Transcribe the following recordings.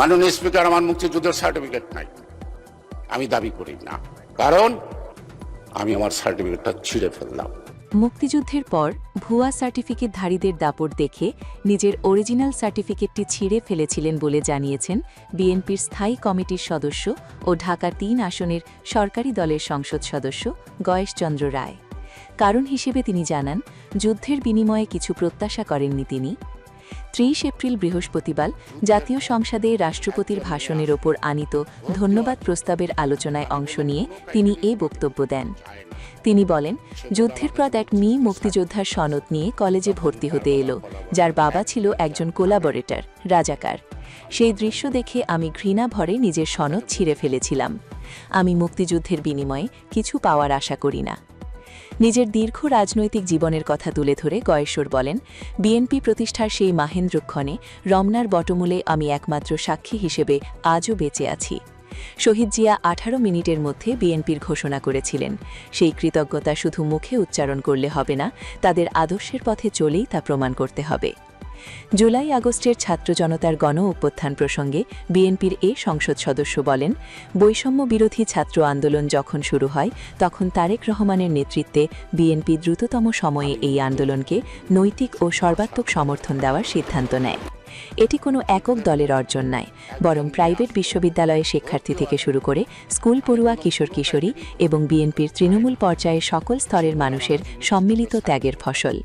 মাননীয় স্পিকার, আমার মুক্তিযুদ্ধের সার্টিফিকেট নাই, আমি দাবি করি না, কারণ আমি আমার সার্টিফিকেটটা ছিঁড়ে ফেললাম। মুক্তিযুদ্ধের পর ভুয়া সার্টিফিকেটধারীদের দাপট দেখে নিজের অরিজিনাল সার্টিফিকেটটি ছিঁড়ে ফেলেছিলেন বলে জানিয়েছেন বিএনপির স্থায়ী কমিটির সদস্য ও ঢাকা ৩ আসনের সরকারি দলের সংসদ সদস্য গয়েশচন্দ্র রায়। কারণ হিসেবে তিনি জানান, যুদ্ধের বিনিময়ে কিছু প্রত্যাশা করেননি তিনি। ৩০ এপ্রিল বৃহস্পতিবার জাতীয় সংসদে রাষ্ট্রপতির ভাষণের ওপর আনীত ধন্যবাদ প্রস্তাবের আলোচনায় অংশ নিয়ে তিনি এ বক্তব্য দেন। তিনি বলেন, যুদ্ধের পর এক মেয়ে মুক্তিযোদ্ধার সনদ নিয়ে কলেজে ভর্তি হতে এলো, যার বাবা ছিল একজন কোলাবরেটর, রাজাকার। সেই দৃশ্য দেখে আমি ঘৃণা ভরে নিজের সনদ ছিঁড়ে ফেলেছিলাম। আমি মুক্তিযুদ্ধের বিনিময়ে কিছু পাওয়ার আশা করি না। নিজের দীর্ঘ রাজনৈতিক জীবনের কথা তুলে ধরে গয়েশ্বর বলেন, বিএনপি প্রতিষ্ঠার সেই মাহেন্দ্রক্ষণে রমনার বটমূলে আমি একমাত্র সাক্ষী হিসেবে আজও বেঁচে আছি। শহীদ জিয়া 18 মিনিটের মধ্যে বিএনপির ঘোষণা করেছিলেন। সেই কৃতজ্ঞতা শুধু মুখে উচ্চারণ করলে হবে না, তাদের আদর্শের পথে চলেই তা প্রমাণ করতে হবে। জুলাই আগস্টের ছাত্র জনতার গণ অভ্যুত্থান প্রসঙ্গে বিএনপির এ সংসদ সদস্য বলেন, বৈষম্য বিরোধী ছাত্র আন্দোলন যখন শুরু হয় তখন তারেক রহমানের নেতৃত্বে বিএনপি দ্রুততম সময়ে এই আন্দোলনকে নৈতিক ও সর্বাত্মক সমর্থন দেওয়ার সিদ্ধান্ত নেয়। এটি কোনো একক দলের অর্জন নয়, বরং প্রাইভেট বিশ্ববিদ্যালয়ের শিক্ষার্থী থেকে শুরু করে স্কুল পড়ুয়া কিশোর কিশোরী এবং বিএনপির তৃণমূল পর্যায়ে সকল স্তরের মানুষের সম্মিলিত ত্যাগের ফসল।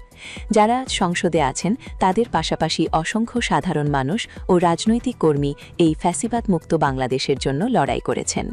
যারা সংসদে আছেন তাদের পাশাপাশি অসংখ্য সাধারণ মানুষ ও রাজনৈতিক কর্মী এই ফ্যাসিবাদ মুক্ত বাংলাদেশের জন্য লড়াই করেছেন।